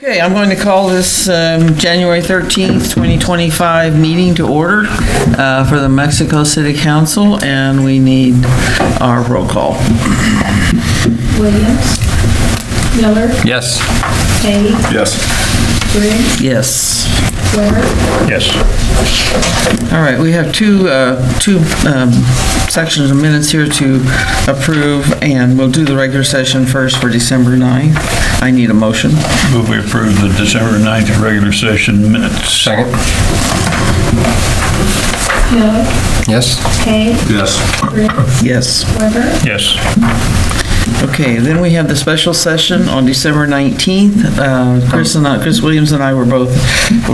Okay, I'm going to call this January 13th, 2025 meeting to order for the Mexico City Council, and we need our roll call. Williams. Miller. Yes. Hay. Yes. Briggs. Yes. Weber. Yes. All right, we have two sections of minutes here to approve, and we'll do the regular session first for December 9th. I need a motion. Move we approve the December 9th regular session minutes. Second. Miller. Yes. Hay. Yes. Briggs. Yes. Weber. Yes. Okay, then we have the special session on December 19th. Chris Williams and I will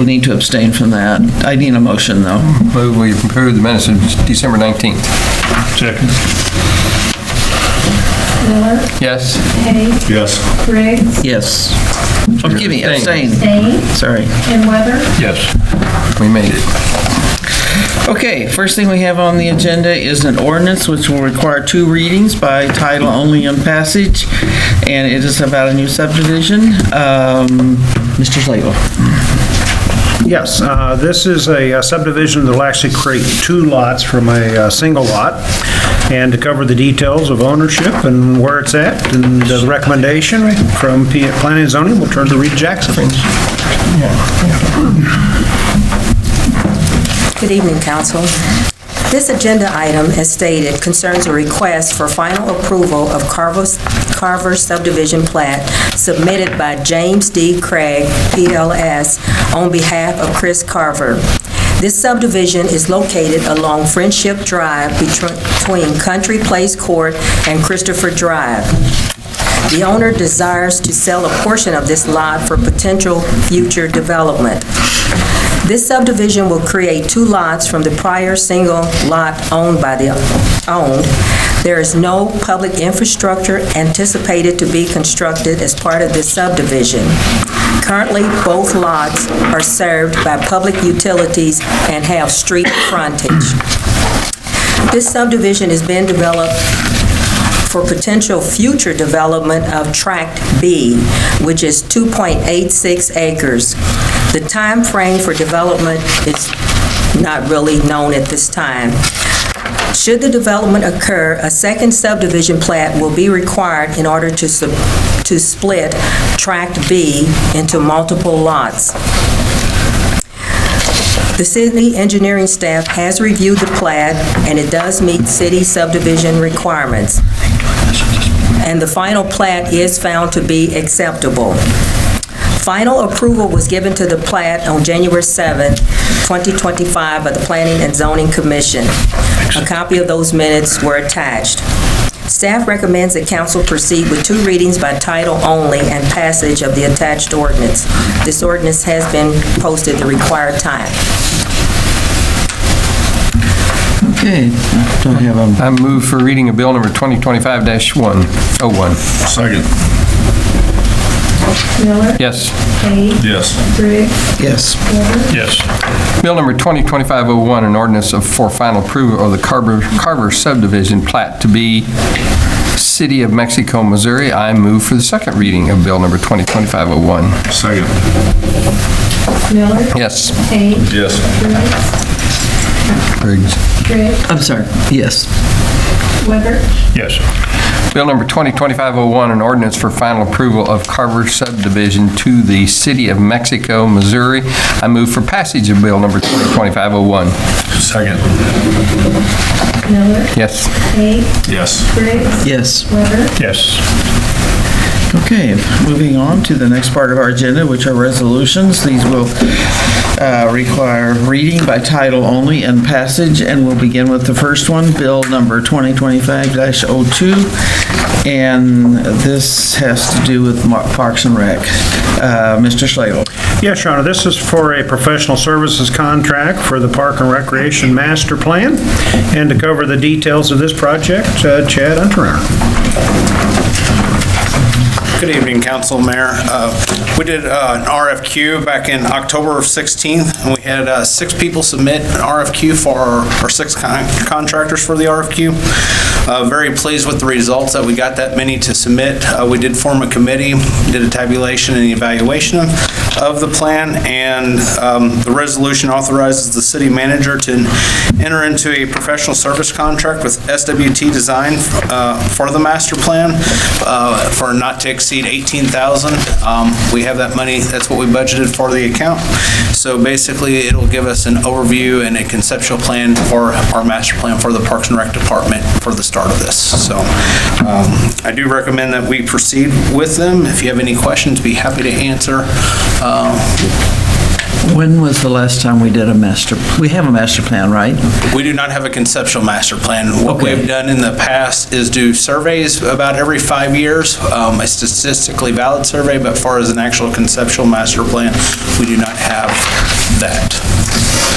need to abstain from that. I need a motion, though. Move we approve the minutes of December 19th. Second. Miller. Yes. Hay. Yes. Briggs. Yes. Oh, give me, abstain. Hay. Sorry. And Weber. Yes. We made it. Okay, first thing we have on the agenda is an ordinance which will require two readings by title only and passage, and it is about a new subdivision. Mr. Slagle. Yes, this is a subdivision that will actually create two lots from a single lot. And to cover the details of ownership and where it's at, and the recommendation from Planning and Zoning, we'll turn to Rita Jackson. Good evening, Council. This agenda item, as stated, concerns a request for final approval of Carver subdivision plat submitted by James D. Craig, PLS, on behalf of Chris Carver. This subdivision is located along Friendship Drive between Country Place Court and Christopher Drive. The owner desires to sell a portion of this lot for potential future development. This subdivision will create two lots from the prior single lot owned. There is no public infrastructure anticipated to be constructed as part of this subdivision. Currently, both lots are served by public utilities and have street frontage. This subdivision is being developed for potential future development of Tract B, which is 2.86 acres. The time frame for development is not really known at this time. Should the development occur, a second subdivision plat will be required in order to split Tract B into multiple lots. The city engineering staff has reviewed the plat, and it does meet city subdivision requirements. And the final plat is found to be acceptable. Final approval was given to the plat on January 7, 2025 by the Planning and Zoning Commission. A copy of those minutes were attached. Staff recommends that council proceed with two readings by title only and passage of the attached ordinance. This ordinance has been posted the required time. Okay, do I have I move for reading of bill number 2025-101. Second. Miller. Yes. Hay. Yes. Briggs. yes. Weber. Yes. Bill number 2025-01, an ordinance for final approval of the Carver subdivision plat to be City of Mexico, Missouri. I move for the second reading of bill number 2025-01. Second. Miller. Yes. Hay. Yes. Briggs. Briggs. I'm sorry, yes. Weber. Yes. Bill number 2025-01, an ordinance for final approval of Carver subdivision to the City of Mexico, Missouri. I move for passage of bill number 2025-01. Second. Miller. Yes. Hay. Yes. Briggs. Yes. Weber. Yes. Okay, moving on to the next part of our agenda, which are resolutions. These will require reading by title only and passage, and we'll begin with the first one, Bill number 2025-02, and this has to do with Parks and Rec. Mr. Slagle. Yes, Your Honor, this is for a professional services contract for the Park and Recreation Master Plan. And to cover the details of this project, Chad Untermeyer. Good evening, Council, Mayor. We did an RFQ back in October of 16th, and we had 6 people submit an RFQ for our 6 contractors for the RFQ. Very pleased with the results that we got that many to submit. We did form a committee, did a tabulation and evaluation of the plan, and the resolution authorizes the city manager to enter into a professional service contract with SWT Design for the master plan for not to exceed $18,000. We have that money, that's what we budgeted for the account. So basically, it'll give us an overview and a conceptual plan for our master plan for the Parks and Rec Department for the start of this. So I do recommend that we proceed with them. If you have any questions, be happy to answer. When was the last time we did we have a master plan, right? We do not have a conceptual master plan. What Okay. we've done in the past is do surveys about every 5 years, a statistically valid survey, but as far as an actual conceptual master plan, we do not have that.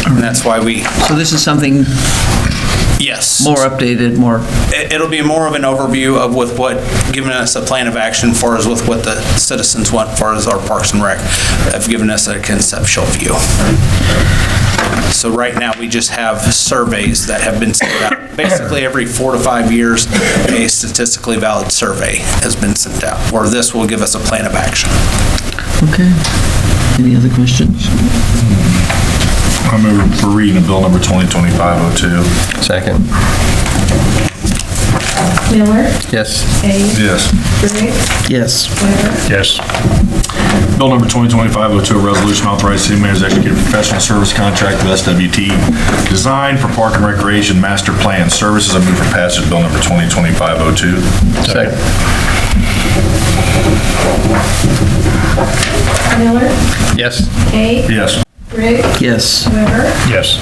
And that's why So this is something yes. more updated, more, It'll be more of an overview of with what, giving us a plan of action for us with what the citizens want for us, our Parks and Rec, have given us a conceptual view. So right now, we just have surveys that have been sent out. Basically, every 4 to 5 years, a statistically valid survey has been sent out, where this will give us a plan of action. okay. Any other questions? I move for reading of bill number 2025-02. Second. Miller, Yes. Page, Yes. Briggs, Yes. Weber, Yes. Bill number 2025-02, a resolution authorizing city manager to execute a professional service contract with SWT Design for Park and Recreation Master Plan Services. I move for passage of bill number 2025-02. Second. Miller, Yes. Page, Yes. Briggs, Yes. Weber, Yes.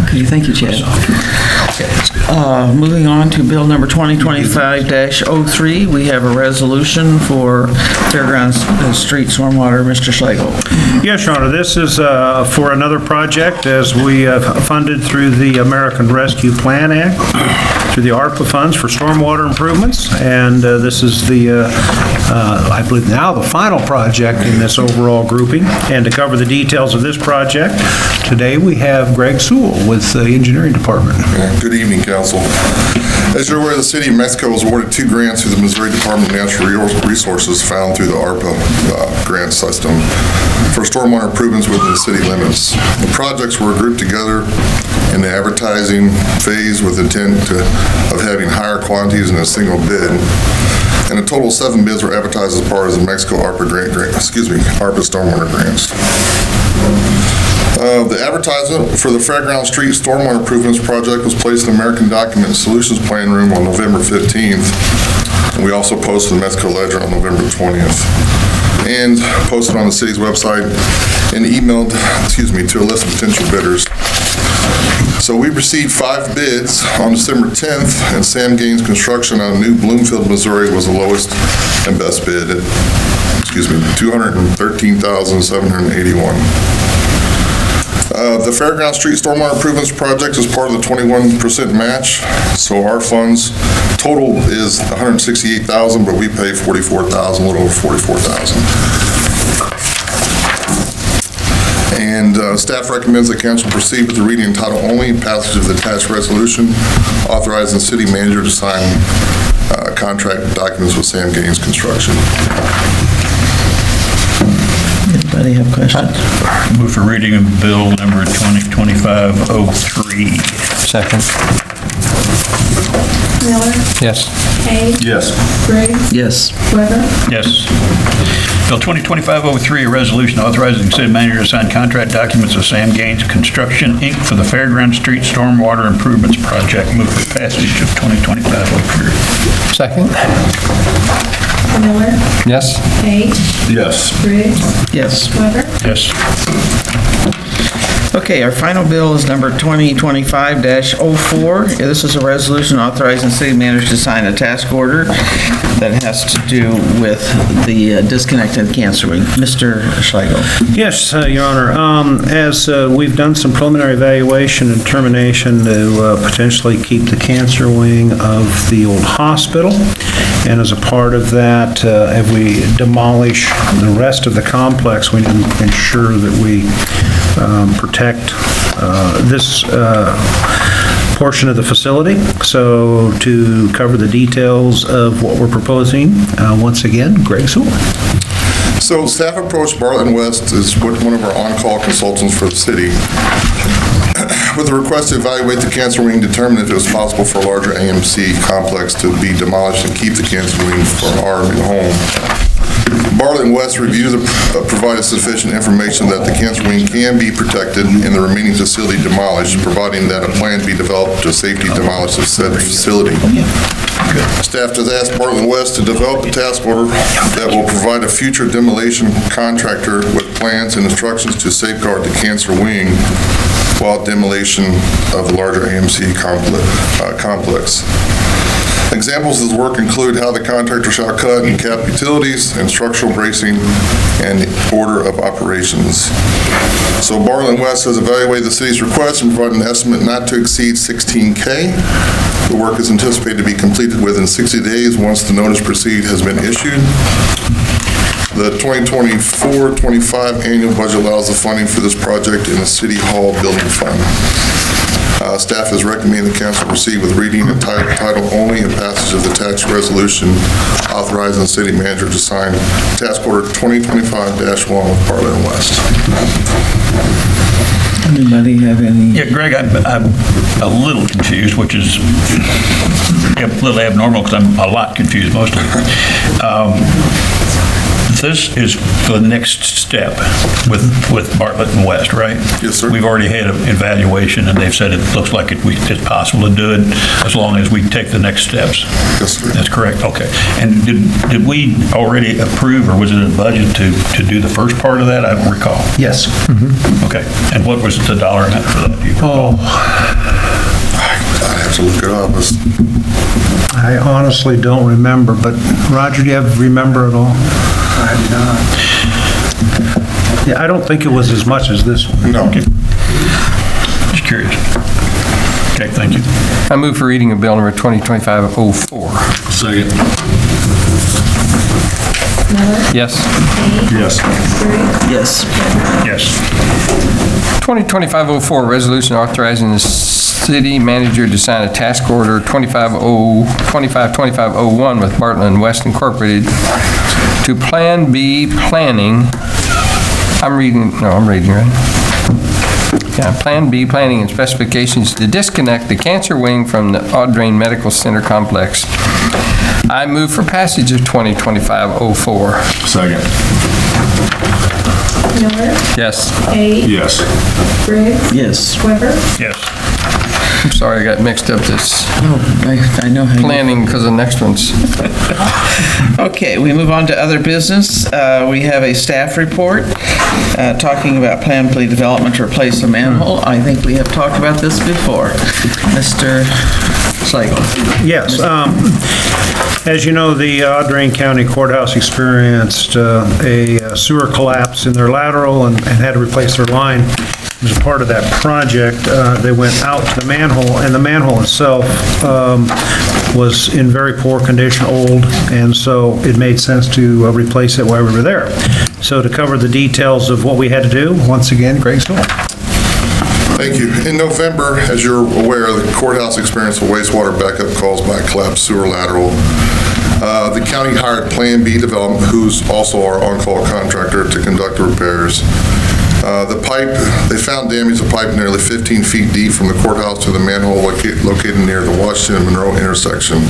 Okay, thank you, Chad. Moving on to bill number 2025-03, we have a resolution for Fairgrounds Street Stormwater. Mr. Schlegel. Yes, Your Honor, this is for another project as we have funded through the American Rescue Plan Act, through the ARPA funds for stormwater improvements, and this is the, I believe now, the final project in this overall grouping. And to cover the details of this project, today we have Greg Sewell with the Engineering Department. Good evening, council. As you're aware, the City of Mexico was awarded 2 grants through the Missouri Department of Natural Resources found through the ARPA grant system for stormwater improvements within the city limits. The projects were grouped together in the advertising phase with intent of having higher quantities in a single bid. And a total of 7 bids were advertised as part of the Mexico ARPA ARPA stormwater grants. The advertisement for the Fairground Street Stormwater Improvements Project was placed in the American Document Solutions Plan Room on November 15th. And we also posted the Mexico Ledger on November 20th. And posted on the city's website and emailed, to a list of potential bidders. So we received 5 bids on December 10th, and Sam Gaines Construction out of New Bloomfield, Missouri was the lowest and best bid at, $213,781. The Fairground Street Stormwater Improvements Project is part of the 21% match, so our funds total is $168,000, but we pay $44,000, a little over $44,000. And staff recommends that council proceed with the reading in title only and passage of the attached resolution authorizing the city manager to sign contract documents with Sam Gaines Construction. Anybody have questions? Move for reading of bill number 2025-03. Second. Miller, Yes. Page, Yes. Briggs, Yes. Weber, Yes. Bill 2025-03, a resolution authorizing the city manager to sign contract documents with Sam Gaines Construction, Inc. for the Fairground Street Stormwater Improvements Project. Move for passage of 2025-03. Second. Miller, Yes. Page, Yes. Briggs, Yes. Weber, Yes. Okay, our final bill is number 2025-04. This is a resolution authorizing the city manager to sign a task order that has to do with the disconnected cancer wing. Mr. Schlegel. Yes, Your Honor. As we've done some preliminary evaluation and determination to potentially keep the cancer wing of the old hospital, and as a part of that, if we demolish the rest of the complex, we need to ensure that we protect this portion of the facility. So to cover the details of what we're proposing, once again, Greg Sewell. So staff approached Bartlett and West as one of our on-call consultants for the city with a request to evaluate the cancer wing, determine if it was possible for a larger AMC complex to be demolished and keep the cancer wing for our new home. Bartlett and West reviews provided sufficient information that the cancer wing can be protected and the remaining facility demolished, providing that a plan be developed to safely demolish the said facility. Staff has asked Bartlett and West to develop a task order that will provide a future demolition contractor with plans and instructions to safeguard the cancer wing while demolition of the larger AMC complex. Examples of the work include how the contractor shall cut and cap utilities and structural bracing and order of operations. So Bartlett and West has evaluated the city's request and provided an estimate not to exceed $16K. The work is anticipated to be completed within 60 days once the notice to proceed has been issued. The 2024-25 annual budget allows the funding for this project in the City Hall Building Fund. Staff is recommending the council proceed with reading and title only and passage of the attached resolution authorizing the city manager to sign task order 2025-1 with Bartlett and West. Anybody have any? Yeah, Greg, I'm a little confused, which is a little abnormal because I'm a lot confused mostly. This is the next step with Bartlett and West, right? Yes, sir. We've already had an evaluation, and they've said it looks like it's possible to do it as long as we take the next steps. Yes, sir. That's correct, okay. And did we already approve, or was it in the budget to do the first part of that? I don't recall. Yes. Okay, and what was the dollar amount for that? Do you recall? I'd have to look it up. I honestly don't remember, but Roger, do you remember at all? I do not. Yeah, I don't think it was as much as this one. No. Just curious. Okay, thank you. I move for reading of bill number 2025-04. Second. Miller, Yes. Kane, Yes. Briggs, Yes. Yes. 2025-04, resolution authorizing the city manager to sign a task order 25-2501 with Bartlett and West Incorporated to Plan B planning. I'm reading, right? Yeah, Plan B planning and specifications to disconnect the cancer wing from the Audrain Medical Center complex. I move for passage of 2025-04. Second. Miller, Yes. Kane, Yes. Briggs, Yes. Weber, Yes. I'm sorry, I got mixed up this Oh, I know how you... planning because the next one's. Okay, we move on to other business. We have a staff report talking about Plan B development to replace a manhole. I think we have talked about this before. Mr. Slagle. Yes. As you know, the Audrain County Courthouse experienced a sewer collapse in their lateral and had to replace their line. As a part of that project, they went out to the manhole, and the manhole itself was in very poor condition, old, and so it made sense to replace it while we were there. So to cover the details of what we had to do, once again, Greg Sewell. Thank you. In November, as you're aware, the courthouse experienced a wastewater backup caused by a collapsed sewer lateral. The county hired Plan B Development, who's also our on-call contractor, to conduct the repairs. The pipe, they found damage to pipe nearly 15 feet deep from the courthouse to the manhole located near the Washington and Monroe intersection.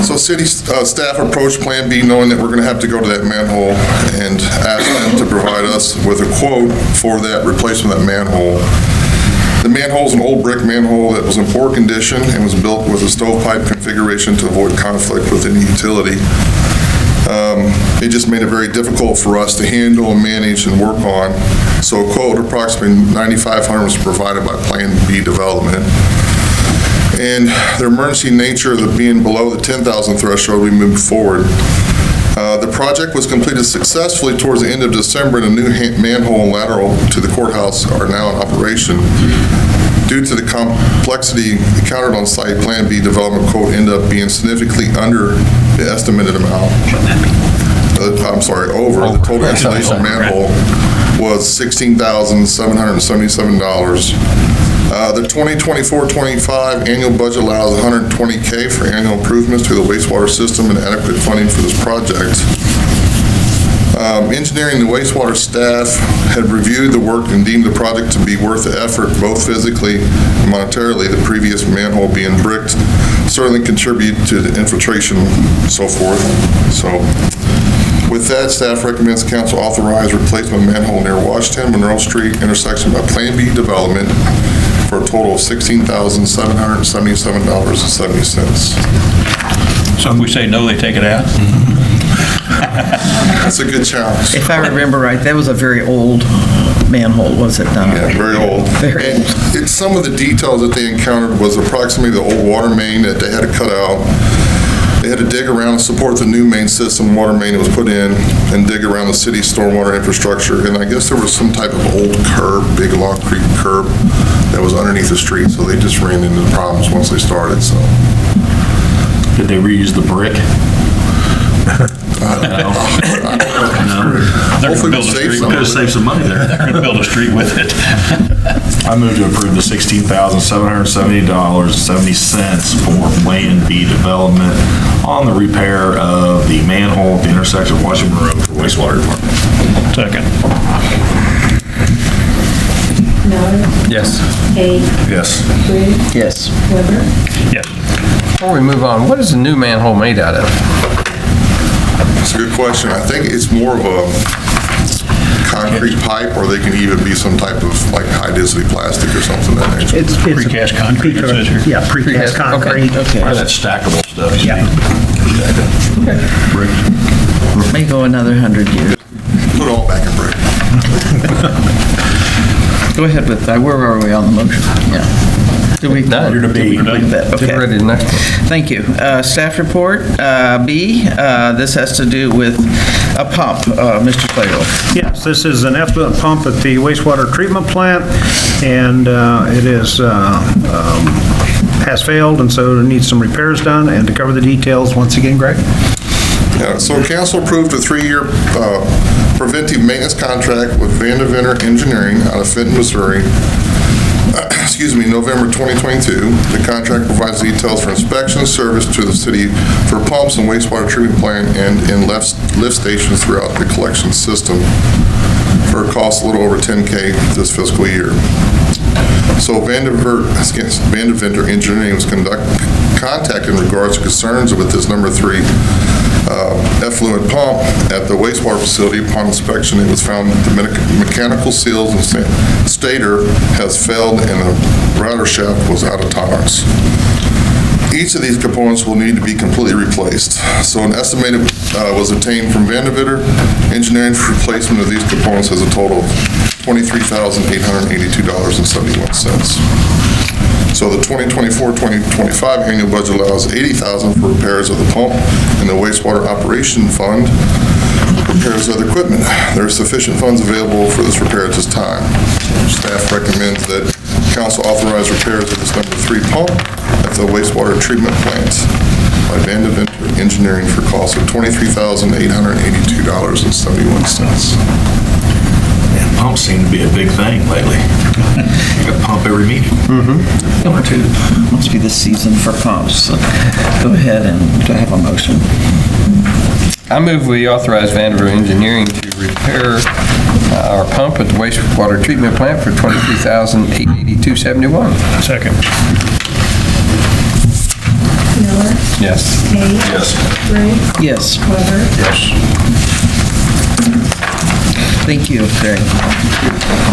So city staff approached Plan B knowing that we're going to have to go to that manhole and ask them to provide us with a quote for that replacement of that manhole. The manhole is an old brick manhole that was in poor condition and was built with a stovepipe configuration to avoid conflict with any utility. It just made it very difficult for us to handle and manage and work on. So a quote approximately $9,500 was provided by Plan B Development. And the emergency nature of being below the 10,000 threshold, we moved forward. The project was completed successfully towards the end of December, and a new manhole and lateral to the courthouse are now in operation. Due to the complexity encountered on site, Plan B Development quote ended up being significantly under the estimated amount. Over. The total installation manhole was $16,777. The 2024-25 annual budget allows $120K for annual improvements to the wastewater system and adequate funding for this project. Engineering and wastewater staff had reviewed the work and deemed the project to be worth the effort, both physically and monetarily. The previous manhole being bricked certainly contribute to the infiltration and so forth. So with that, staff recommends council authorize replacement manhole near Washington Monroe Street intersection by Plan B development for a total of $16,777.70. So if we say no, they take it out? That's a good challenge. If I remember right, that was a very old manhole, was it not? Yeah, very old. Very And old. some of the details that they encountered was approximately the old water main that they had to cut out. They had to dig around and support the new main system, water main that was put in, and dig around the city's stormwater infrastructure. And I guess there was some type of old curb, big Long Creek curb, that was underneath the street, so they just ran into the problems once they started, so. Did they reuse the brick? Hopefully we'll save some. Could have saved some money there. They're going to build a street with it. I move to approve the $16,770.70 for Plan B development on the repair of the manhole at the intersection of Washington Road for wastewater department. Second. Miller, Yes. Hay, Yes. Briggs, Yes. Weber, Yes. Before we move on, what is the new manhole made out of? It's a good question. I think it's more of a concrete pipe, or they can even be some type of like high-density plastic or something of that nature. It's Precast concrete, it says here. Yeah, precast Precast, concrete. Okay. That stackable stuff. you Yeah. need. Brick. May go another 100 years. Put it all back in brick. Go ahead with that. Where are we on the motion? Yeah. Did we? Done. You're to be. Complete that? Get Okay. ready to next one. Thank you. Staff report, B, this has to do with a pump. Mr. Slagle. Yes, this is an effluent pump at the wastewater treatment plant, and it has failed, and so it needs some repairs done. And to cover the details, once again, Greg? Yeah, so council approved a 3-year preventive maintenance contract with Vandeventer Engineering out of Fenton, Missouri. November 2022. The contract provides details for inspection service to the city for pumps and wastewater treatment plant and in lift stations throughout the collection system for a cost a little over $10K this fiscal year. So Vandeventer Engineering was contacted in regards to concerns with this number 3 effluent pump at the wastewater facility. Upon inspection, it was found that the mechanical seals and stator has failed and the router shaft was out of tolerance. Each of these components will need to be completely replaced. So an estimate was obtained from Vandeventer Engineering for replacement of these components as a total of $23,882.71. So the 2024-2025 annual budget allows $80,000 for repairs of the pump and the wastewater operation fund repairs of the equipment. There are sufficient funds available for this repair at this time. Staff recommends that council authorize repairs of this number 3 pump at the wastewater treatment plant by Vandeventer Engineering for cost of $23,882.71. Pumps seem to be a big thing lately. You got pump every meeting. Number 2. Must be the season for pumps. So go ahead and do I have a motion? I move we authorize Vandeventer Engineering to repair our pump at the wastewater treatment plant for $23,882.71. Second. Miller, Yes. Hay, Yes. Briggs, Yes. Weber, Yes. Thank you, Greg.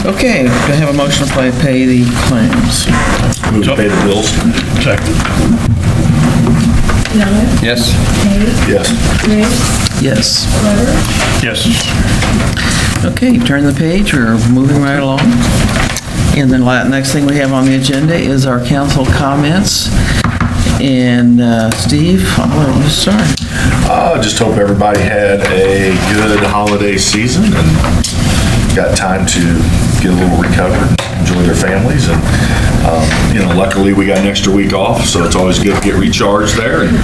Okay, do I have a motion to pay the claims? Move to pay the bills. Second. Miller, Yes. Hay, Yes. Briggs, Yes. Weber, Yes. Okay, turn the page, we're moving right along. And then next thing we have on the agenda is our council comments. And Steve, I'll let you start. Just hope everybody had a good holiday season and got time to get a little recovered, enjoy their families, and luckily we got an extra week off, so it's always good to get recharged there. And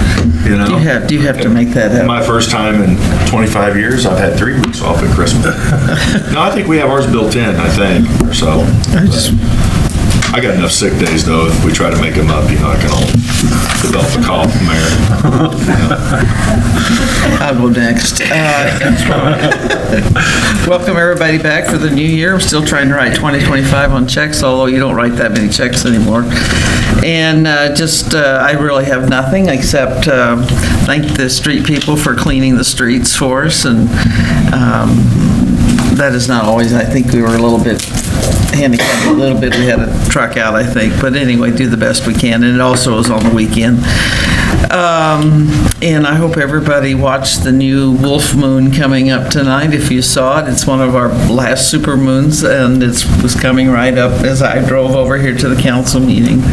Do you have to make that up? My first time in 25 years, I've had 3 weeks off at Christmas. No, I think we have ours built in, I think, or so. I got enough sick days, though. If we try to make them up, I can all develop a cough, Mayor. I'll go next. Welcome everybody back for the new year. I'm still trying to write 2025 on checks, although you don't write that many checks anymore. And I really have nothing except thank the street people for cleaning the streets for us. And that is not always, I think we were a little bit handicapped a little bit. We had a truck out, I think. But anyway, do the best we can. And it also is on the weekend. And I hope everybody watched the new Wolf Moon coming up tonight. If you saw it, it's one of our last super moons, and it was coming right up as I drove over here to the council meeting.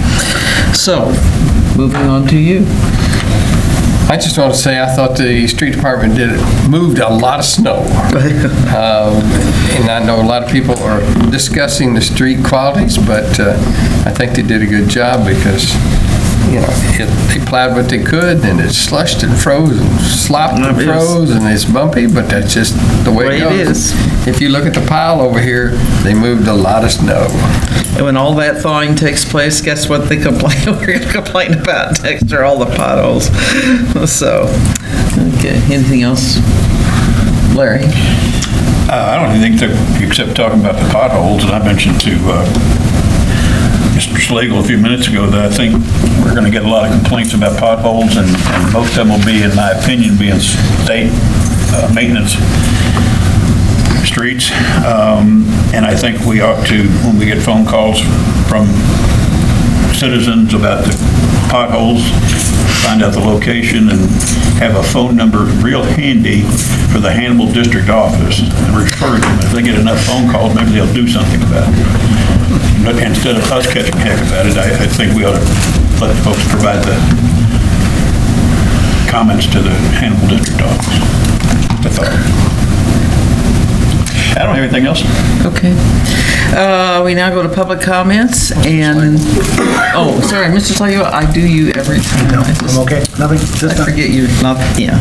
So, moving on to you. I just want to say, I thought the street department moved a lot of snow. And I know a lot of people are discussing the street qualities, but I think they did a good job because, they plowed what they could, and it slushed and froze and slopped and froze, and it's bumpy, but that's just the way it goes. If you look at the pile over here, they moved a lot of snow. And when all that thawing takes place, guess what they complain? We're going to complain about next are all the potholes. So, okay, anything else? Larry? I don't think that, except talking about the potholes, and I mentioned to Mr. Slagle a few minutes ago that I think we're going to get a lot of complaints about potholes, and most of them will be, in my opinion, being state maintenance streets. And I think we ought to, when we get phone calls from citizens about the potholes, find out the location and have a phone number real handy for the Hannibal District Office and refer them. If they get enough phone calls, maybe they'll do something about it. But instead of us catching heck about it, I think we ought to let folks provide the comments to the Hannibal District Office. That's all. I don't have anything else. Okay. We now go to public comments, and, oh, sorry, Mr. Slagle, I do you every time. No, I'm okay. Nothing? I forget you're not, yeah.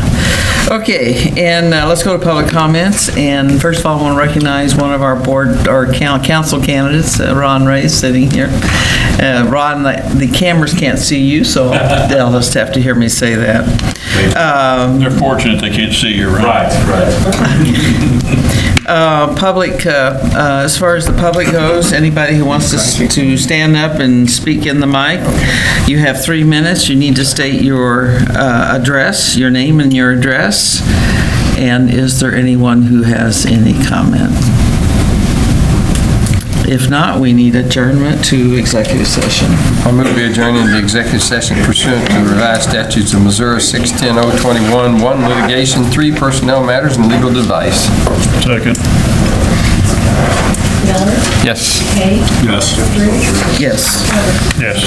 Okay, and let's go to public comments, and first of all, I want to recognize one of our board, or council candidates, Ron Ray, sitting here. Ron, the cameras can't see you, so they'll just have to hear me say that. They're fortunate they can't see you, right? Right. Public, as far as the public goes, anybody who wants to stand up and speak in the mic, you have 3 minutes. You need to state your address, your name and your address. And is there anyone who has any comment? If not, we need adjournment to executive session. I move we adjourn into executive session pursuant to the revised statutes of Missouri 610-021, 1 litigation, 3 personnel matters, and legal advice. Second. Miller, Yes. Kate, Yes. Bruce, Yes. Yes.